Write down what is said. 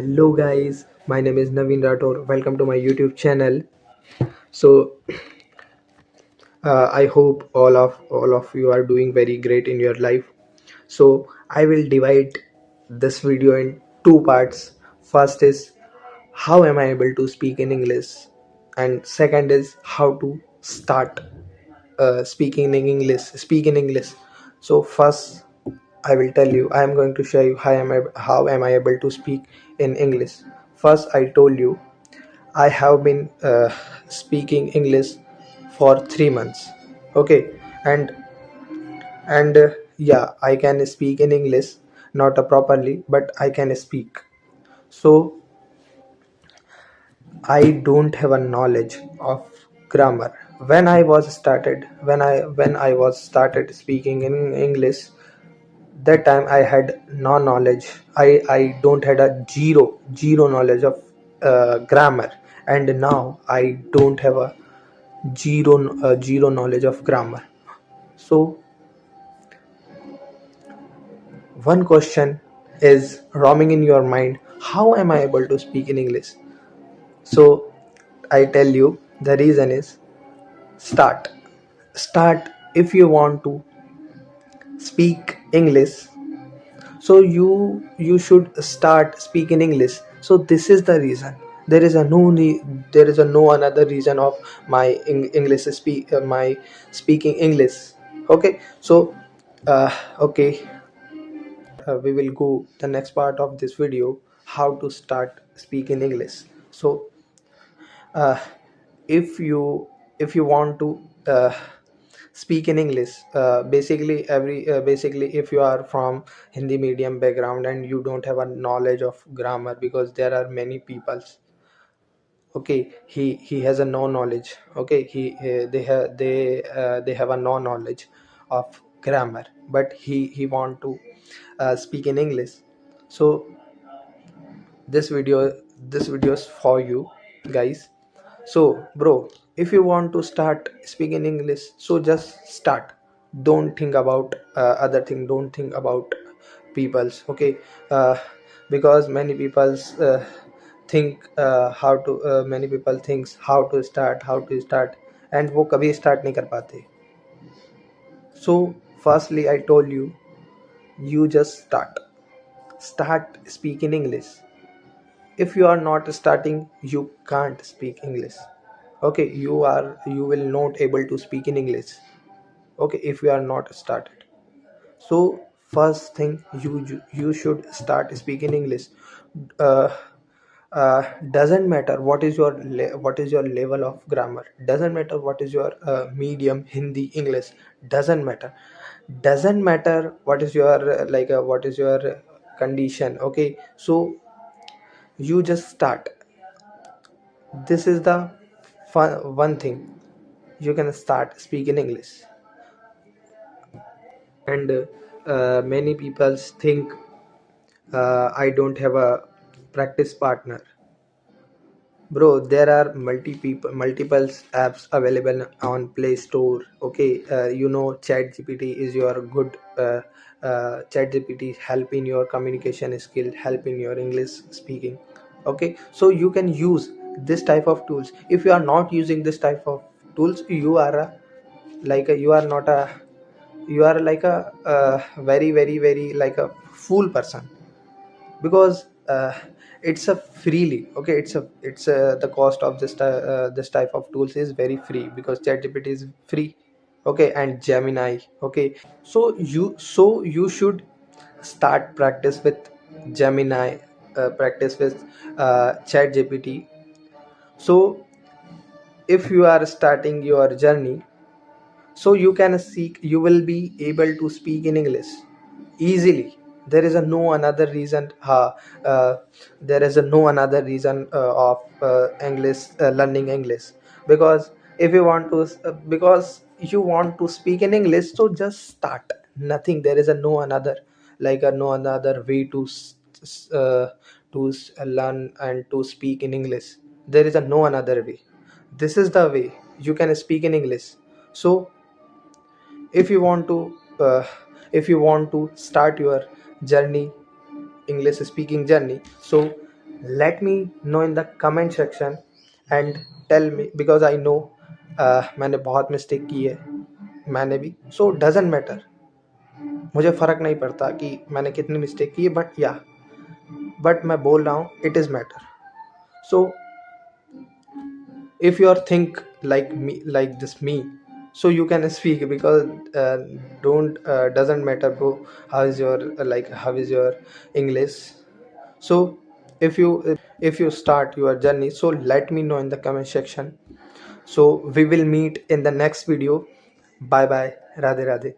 Hello guys, my name is Naveen Rathore. Welcome to my YouTube channel. I hope all of you are doing very great in your life. So I will divide this video in two parts. First is how am I able to speak in English, and second is how to start speaking in English. Speak in English. So first, I will tell you. I am going to show you how am I able to speak in English. First, I told you I have been speaking English for 3 months. Okay, and yeah, I can speak in English, not properly, but I can speak. So I don't have a knowledge of grammar. When I was started speaking in English, that time I had no knowledge. I don't had a zero knowledge of grammar, and now I don't have a zero knowledge of grammar. So one question is roaming in your mind: how am I able to speak in English? So I tell you, the reason is start. If you want to speak English, so you should start speaking English. So this is the reason. There is a no another reason of my my speaking English. Okay, so okay, we will go the next part of this video, how to start speaking English. So uh, if you want to speak in English, basically if you are from Hindi medium background and you don't have a knowledge of grammar, because there are many peoples. Okay, he has a no knowledge. Okay, they have a no knowledge of grammar, but he want to speak in English. So this video this video is for you guys. So bro, if you want to start speaking English, so just start. Don't think about other thing. Don't think about people's. Okay, uh, because many people thinks how to start, and वो कभी start नहीं कर पाते. So firstly, I told you, you just start speaking English. If you are not starting, you can't speak English. Okay, you will not able to speak in English. Okay, if you are not started. So first thing, you should start speaking English. uh, doesn't matter what is your level of grammar. Doesn't matter what is your medium, Hindi, English. Doesn't matter what is your what is your condition. Okay, so you just start. This is the one thing. You can start speaking English. And many people think I don't have a practice partner. Bro, there are multiple apps available on Play Store. Okay, ChatGPT is your good ChatGPT help in your communication skill, help in your English speaking. Okay, so you can use this type of tools. If you are not using this type of tools, you are you are not a, you are like a very like a fool person. Because it's a freely. Okay, it's the cost of this type of tools is very free, because ChatGPT is free. Okay, and Gemini. Okay, so you should start practice with Gemini, practice with ChatGPT. So if you are starting your journey, so you will be able to speak in English easily. There is a no another reason. There is a no another reason of English, learning English. Because if you want to because you want to speak in English, so just start. Nothing. There is a no another, no another way to learn and to speak in English. There is a no another way. This is the way you can speak in English. So if you want to start your journey, English speaking journey, so let me know in the comment section and tell me, because I know मैंने बहुत mistake की है, मैंने भी, so doesn't matter, मुझे फ़र्क नहीं पड़ता कि मैंने कितनी मिस्टेक की है, बट मैं बोल रहा हूँ it is matter. So if you are think like me, like this me, so you can speak, because don't doesn't matter bro how is your how is your English. So if you start your journey, so let me know in the comment section. So we will meet in the next video. Bye bye. Radhe radhe.